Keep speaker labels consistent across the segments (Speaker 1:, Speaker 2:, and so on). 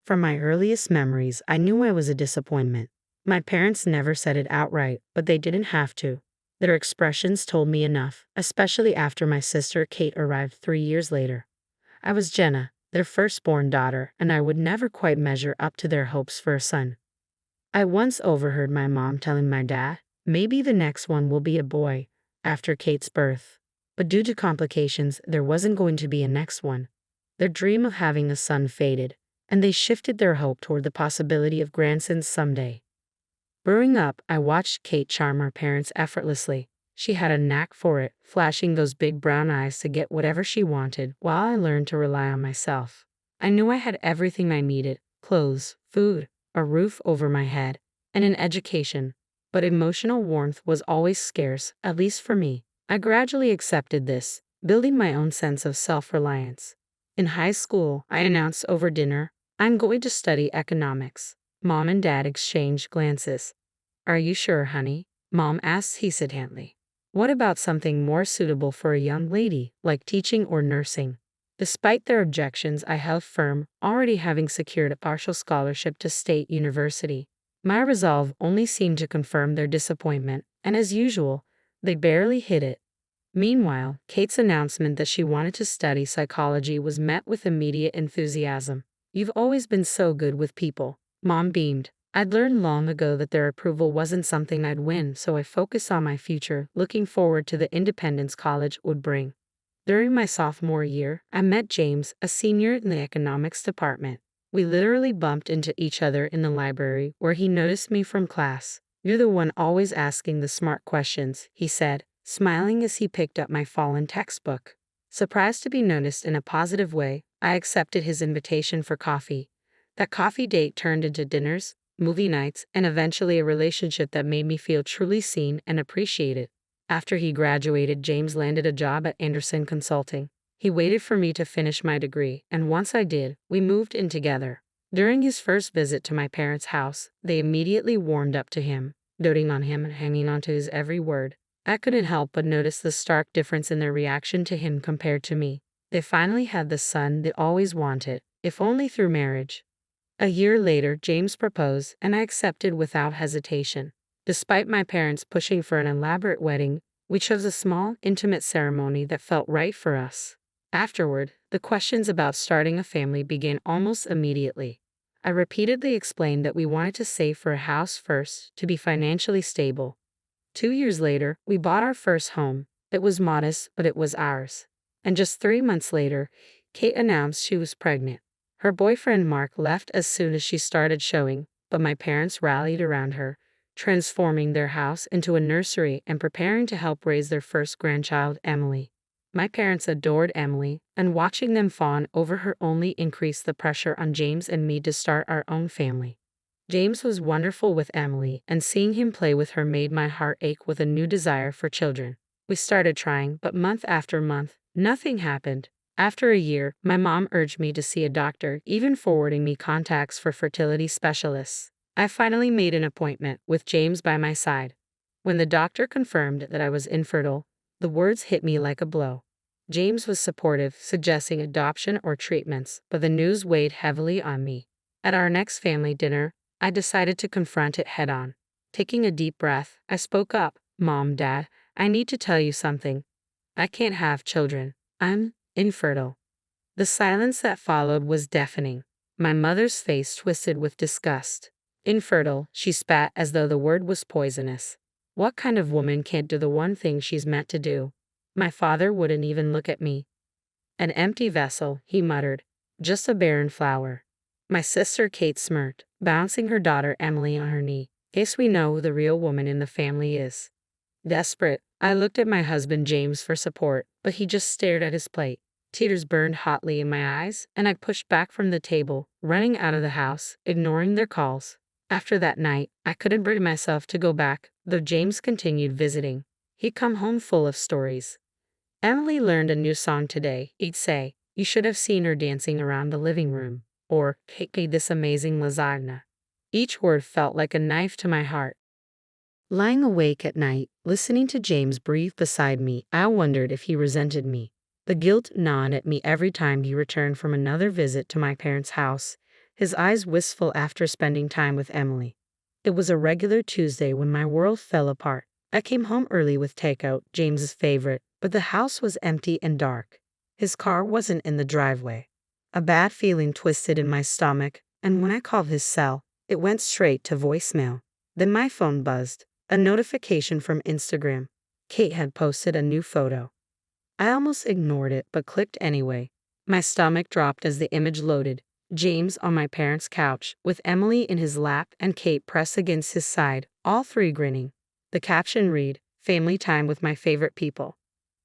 Speaker 1: From my earliest memories, I knew I was a disappointment. My parents never said it outright, but they didn't have to. Their expressions told me enough, especially after my sister Kate arrived 3 years later. I was Jenna, their firstborn daughter, and I would never quite measure up to their hopes for a son. I once overheard my mom telling my dad, maybe the next one will be a boy, after Kate's birth. But due to complications, there wasn't going to be a next one. Their dream of having a son faded, and they shifted their hope toward the possibility of grandsons someday. Growing up, I watched Kate charm our parents effortlessly. She had a knack for it, flashing those big brown eyes to get whatever she wanted, while I learned to rely on myself. I knew I had everything I needed: clothes, food, a roof over my head, and an education. But emotional warmth was always scarce, at least for me. I gradually accepted this, building my own sense of self-reliance. In high school, I announced over dinner, I'm going to study economics. Mom and Dad exchanged glances. Are you sure, honey? Mom asked hesitantly. What about something more suitable for a young lady, like teaching or nursing? Despite their objections, I held firm, already having secured a partial scholarship to State University. My resolve only seemed to confirm their disappointment, and as usual, they barely hid it. Meanwhile, Kate's announcement that she wanted to study psychology was met with immediate enthusiasm. You've always been so good with people. Mom beamed. I'd learned long ago that their approval wasn't something I'd win, so I focused on my future, looking forward to the independence college would bring. During my sophomore year, I met James, a senior in the economics department. We literally bumped into each other in the library, where he noticed me from class. You're the one always asking the smart questions, he said, smiling as he picked up my fallen textbook. Surprised to be noticed in a positive way, I accepted his invitation for coffee. That coffee date turned into dinners, movie nights, and eventually a relationship that made me feel truly seen and appreciated. After he graduated, James landed a job at Anderson Consulting. He waited for me to finish my degree, and once I did, we moved in together. During his first visit to my parents' house, they immediately warmed up to him, doting on him and hanging on to his every word. I couldn't help but notice the stark difference in their reaction to him compared to me. They finally had the son they always wanted, if only through marriage. A year later, James proposed, and I accepted without hesitation. Despite my parents pushing for an elaborate wedding, we chose a small, intimate ceremony that felt right for us. Afterward, the questions about starting a family began almost immediately. I repeatedly explained that we wanted to save for a house first, to be financially stable. 2 years later, we bought our first home. It was modest, but it was ours. And just 3 months later, Kate announced she was pregnant. Her boyfriend Mark left as soon as she started showing, but my parents rallied around her, transforming their house into a nursery and preparing to help raise their first grandchild, Emily. My parents adored Emily, and watching them fawn over her only increased the pressure on James and me to start our own family. James was wonderful with Emily, and seeing him play with her made my heart ache with a new desire for children. We started trying, but month after month, nothing happened. After a year, my mom urged me to see a doctor, even forwarding me contacts for fertility specialists. I finally made an appointment, with James by my side. When the doctor confirmed that I was infertile, the words hit me like a blow. James was supportive, suggesting adoption or treatments, but the news weighed heavily on me. At our next family dinner, I decided to confront it head-on. Taking a deep breath, I spoke up. Mom, Dad, I need to tell you something. I can't have children. I'm infertile. The silence that followed was deafening. My mother's face twisted with disgust. Infertile, she spat as though the word was poisonous. What kind of woman can't do the one thing she's meant to do? My father wouldn't even look at me. An empty vessel, he muttered. Just a barren flower. My sister Kate smirked, bouncing her daughter Emily on her knee. Guess we know who the real woman in the family is. Desperate, I looked at my husband James for support, but he just stared at his plate. Tears burned hotly in my eyes, and I pushed back from the table, running out of the house, ignoring their calls. After that night, I couldn't bring myself to go back, though James continued visiting. He'd come home full of stories. Emily learned a new song today, he'd say. You should have seen her dancing around the living room. Or, Kate made this amazing lasagna. Each word felt like a knife to my heart. Lying awake at night, listening to James breathe beside me, I wondered if he resented me. The guilt gnawed at me every time he returned from another visit to my parents' house, his eyes wistful after spending time with Emily. It was a regular Tuesday when my world fell apart. I came home early with takeout, James's favorite, but the house was empty and dark. His car wasn't in the driveway. A bad feeling twisted in my stomach, and when I called his cell, it went straight to voicemail. Then my phone buzzed. A notification from Instagram. Kate had posted a new photo. I almost ignored it but clicked anyway. My stomach dropped as the image loaded. James on my parents' couch, with Emily in his lap and Kate pressed against his side, all three grinning. The caption read, "Family time with my favorite people."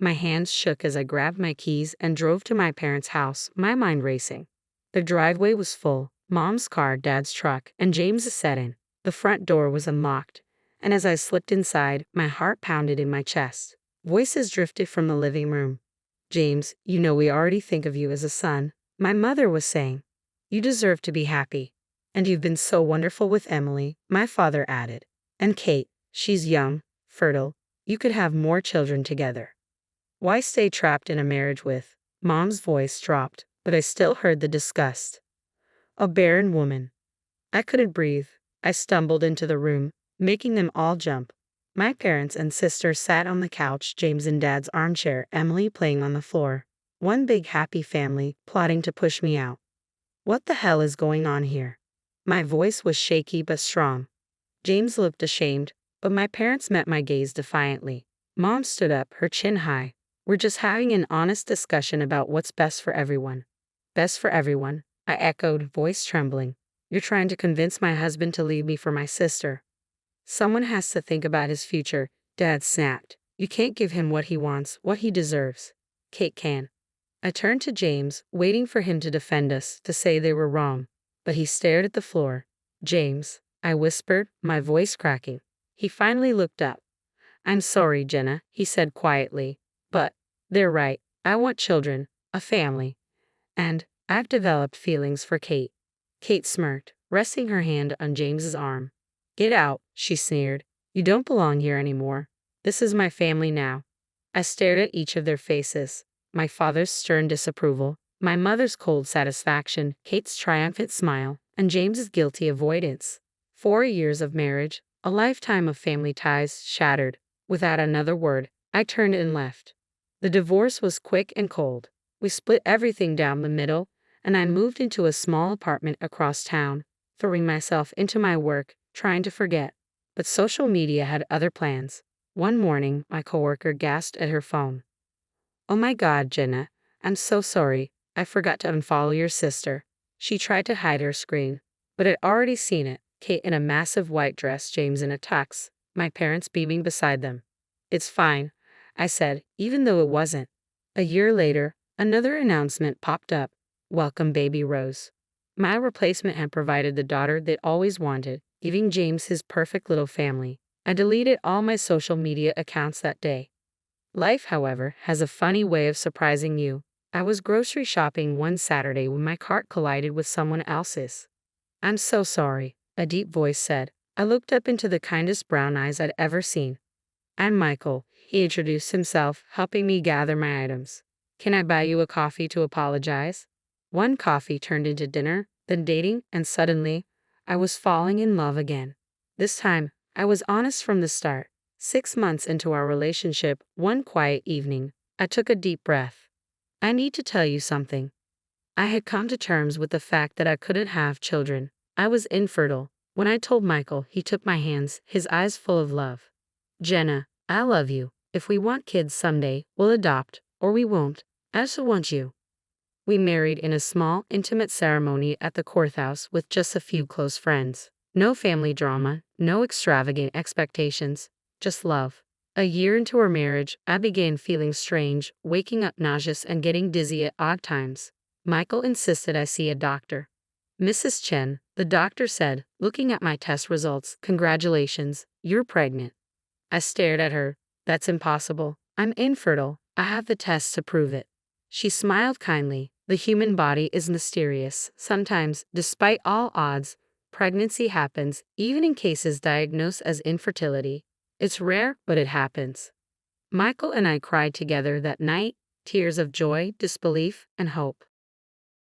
Speaker 1: My hands shook as I grabbed my keys and drove to my parents' house, my mind racing. The driveway was full, Mom's car, Dad's truck, and James sat in. The front door was unlocked, and as I slipped inside, my heart pounded in my chest. Voices drifted from the living room. "James, you know we already think of you as a son," my mother was saying. "You deserve to be happy. And you've been so wonderful with Emily," my father added. "And Kate, she's young, fertile. You could have more children together. Why stay trapped in a marriage with—" Mom's voice dropped, but I still heard the disgust. "A barren woman." I couldn't breathe. I stumbled into the room, making them all jump. My parents and sister sat on the couch, James in Dad's armchair, Emily playing on the floor. One big happy family, plotting to push me out. What the hell is going on here? My voice was shaky but strong. James looked ashamed, but my parents met my gaze defiantly. Mom stood up, her chin high. "We're just having an honest discussion about what's best for everyone." "Best for everyone," I echoed, voice trembling. "You're trying to convince my husband to leave me for my sister." "Someone has to think about his future," Dad snapped. "You can't give him what he wants, what he deserves. Kate can." I turned to James, waiting for him to defend us, to say they were wrong. But he stared at the floor. "James," I whispered, my voice cracking. He finally looked up. "I'm sorry, Jenna," he said quietly. "But they're right. I want children, a family. And I've developed feelings for Kate." Kate smirked, resting her hand on James's arm. "Get out," she sneered. "You don't belong here anymore. This is my family now." I stared at each of their faces. My father's stern disapproval, my mother's cold satisfaction, Kate's triumphant smile, and James's guilty avoidance. 4 years of marriage, a lifetime of family ties shattered. Without another word, I turned and left. The divorce was quick and cold. We split everything down the middle, and I moved into a small apartment across town, throwing myself into my work, trying to forget. But social media had other plans. One morning, my coworker gasped at her phone. "Oh my God, Jenna, I'm so sorry. I forgot to unfollow your sister." She tried to hide her screen, but I'd already seen it. Kate in a massive white dress, James in a tux, my parents beaming beside them. "It's fine," I said, even though it wasn't. A year later, another announcement popped up. "Welcome, baby Rose." My replacement had provided the daughter they'd always wanted, giving James his perfect little family. I deleted all my social media accounts that day. Life, however, has a funny way of surprising you. I was grocery shopping one Saturday when my cart collided with someone else's. "I'm so sorry," a deep voice said. I looked up into the kindest brown eyes I'd ever seen. "I'm Michael," he introduced himself, helping me gather my items. "Can I buy you a coffee to apologize?" One coffee turned into dinner, then dating, and suddenly, I was falling in love again. This time, I was honest from the start. 6 months into our relationship, one quiet evening, I took a deep breath. "I need to tell you something." I had come to terms with the fact that I couldn't have children. I was infertile. When I told Michael, he took my hands, his eyes full of love. "Jenna, I love you. If we want kids someday, we'll adopt, or we won't. I just want you." We married in a small, intimate ceremony at the courthouse with just a few close friends. No family drama, no extravagant expectations. Just love. A year into our marriage, I began feeling strange, waking up nauseous and getting dizzy at odd times. Michael insisted I see a doctor. "Mrs. Chen," the doctor said, looking at my test results, "congratulations, you're pregnant." I stared at her. "That's impossible. I'm infertile. I have the tests to prove it." She smiled kindly. "The human body is mysterious. Sometimes, despite all odds, pregnancy happens, even in cases diagnosed as infertility. It's rare, but it happens." Michael and I cried together that night, tears of joy, disbelief, and hope.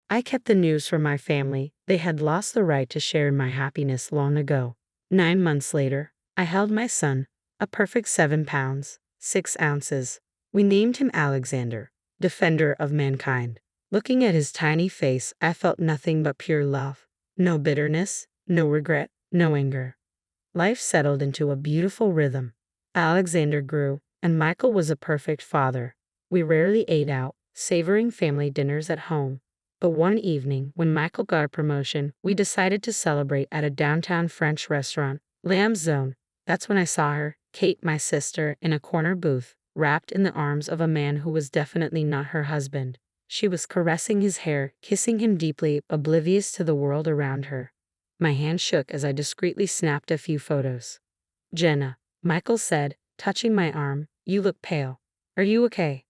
Speaker 1: I kept the news from my family. They had lost the right to share in my happiness long ago. 9 months later, I held my son, a perfect 7 pounds, 6 ounces. We named him Alexander, defender of mankind. Looking at his tiny face, I felt nothing but pure love. No bitterness, no regret, no anger. Life settled into a beautiful rhythm. Alexander grew, and Michael was a perfect father. We rarely ate out, savoring family dinners at home. But one evening, when Michael got a promotion, we decided to celebrate at a downtown French restaurant, Lamb Zone. That's when I saw her, Kate, my sister, in a corner booth, wrapped in the arms of a man who was definitely not her husband. She was caressing his hair, kissing him deeply, oblivious to the world around her. My hand shook as I discreetly snapped a few photos. "Jenna," Michael said, touching my arm, "you look pale. Are you okay?"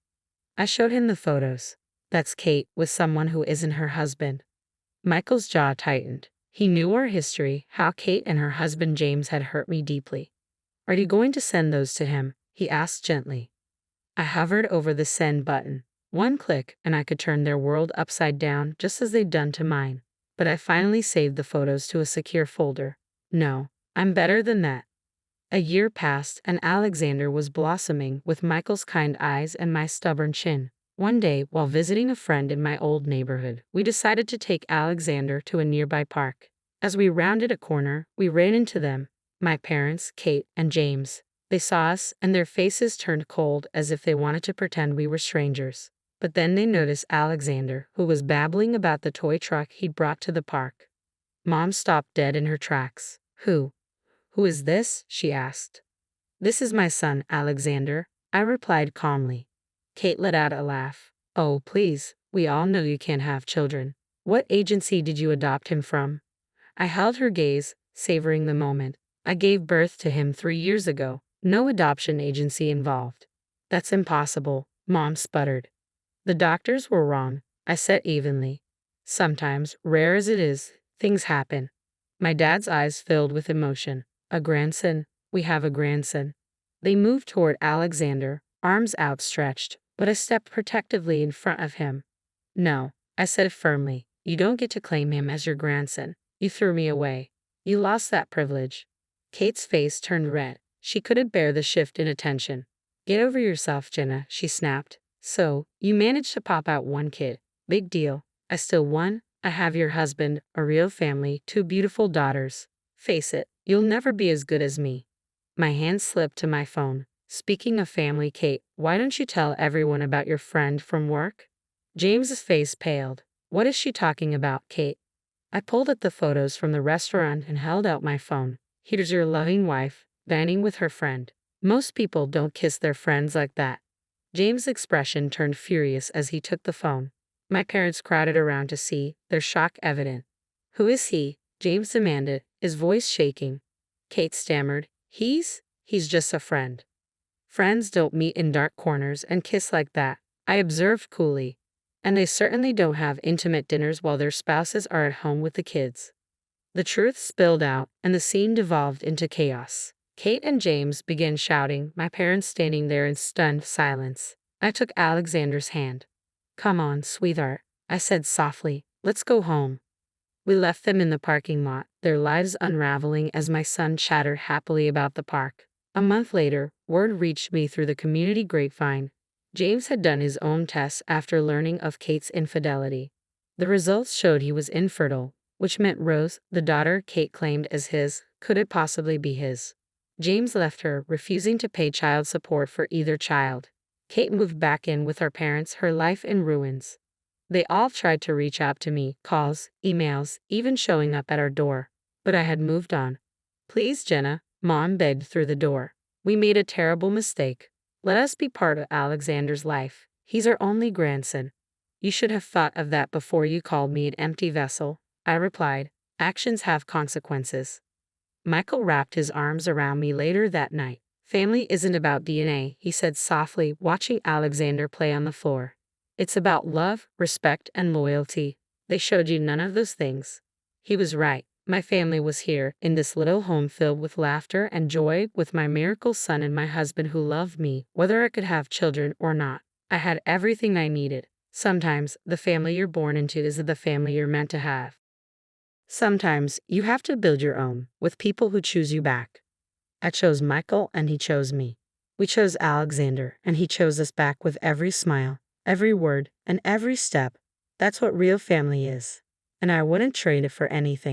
Speaker 1: I showed him the photos. "That's Kate with someone who isn't her husband." Michael's jaw tightened. He knew our history, how Kate and her husband James had hurt me deeply. "Are you going to send those to him?" he asked gently. I hovered over the send button. One click, and I could turn their world upside down just as they'd done to mine. But I finally saved the photos to a secure folder. No, I'm better than that. A year passed, and Alexander was blossoming with Michael's kind eyes and my stubborn chin. One day, while visiting a friend in my old neighborhood, we decided to take Alexander to a nearby park. As we rounded a corner, we ran into them, my parents, Kate, and James. They saw us, and their faces turned cold as if they wanted to pretend we were strangers. But then they noticed Alexander, who was babbling about the toy truck he'd brought to the park. Mom stopped dead in her tracks. Who is this?" she asked. "This is my son, Alexander," I replied calmly. Kate let out a laugh. "Oh, please, we all know you can't have children. What agency did you adopt him from?" I held her gaze, savoring the moment. "I gave birth to him 3 years ago. No adoption agency involved." "That's impossible," Mom sputtered. "The doctors were wrong," I said evenly. "Sometimes, rare as it is, things happen." My dad's eyes filled with emotion. "A grandson? We have a grandson." They moved toward Alexander, arms outstretched, but I stepped protectively in front of him. "No," I said firmly. "You don't get to claim him as your grandson. You threw me away. You lost that privilege." Kate's face turned red. She couldn't bear the shift in attention. "Get over yourself, Jenna," she snapped. "So, you managed to pop out one kid. Big deal. I still won. I have your husband, a real family, 2 beautiful daughters. Face it, you'll never be as good as me." My hand slipped to my phone. "Speaking of family, Kate, why don't you tell everyone about your friend from work?" James's face paled. "What is she talking about, Kate?" I pulled up the photos from the restaurant and held out my phone. "Here's your loving wife, dining with her friend. Most people don't kiss their friends like that." James' expression turned furious as he took the phone. My parents crowded around to see, their shock evident. "Who is he?" James demanded, his voice shaking. Kate stammered, He's just a friend." "Friends don't meet in dark corners and kiss like that," I observed coolly. "And they certainly don't have intimate dinners while their spouses are at home with the kids." The truth spilled out, and the scene devolved into chaos. Kate and James began shouting, my parents standing there in stunned silence. I took Alexander's hand. "Come on, sweetheart," I said softly. "Let's go home." We left them in the parking lot, their lives unraveling as my son chattered happily about the park. A month later, word reached me through the community grapevine. James had done his own tests after learning of Kate's infidelity. The results showed he was infertile, which meant Rose, the daughter Kate claimed as his, couldn't possibly be his. James left her, refusing to pay child support for either child. Kate moved back in with her parents, her life in ruins. They all tried to reach out to me, calls, emails, even showing up at our door. But I had moved on. "Please, Jenna," Mom begged through the door. "We made a terrible mistake. Let us be part of Alexander's life. He's our only grandson." "You should have thought of that before you called me an empty vessel," I replied. "Actions have consequences." Michael wrapped his arms around me later that night. "Family isn't about DNA," he said softly, watching Alexander play on the floor. "It's about love, respect, and loyalty. They showed you none of those things." He was right. My family was here, in this little home filled with laughter and joy, with my miracle son and my husband who loved me, whether I could have children or not. I had everything I needed. Sometimes, the family you're born into is the family you're meant to have. Sometimes you have to build your own with people who choose you back. I chose Michael and he chose me. We chose Alexander and he chose us back with every smile, every word, and every step. That's what real family is. And I wouldn't trade it for anything.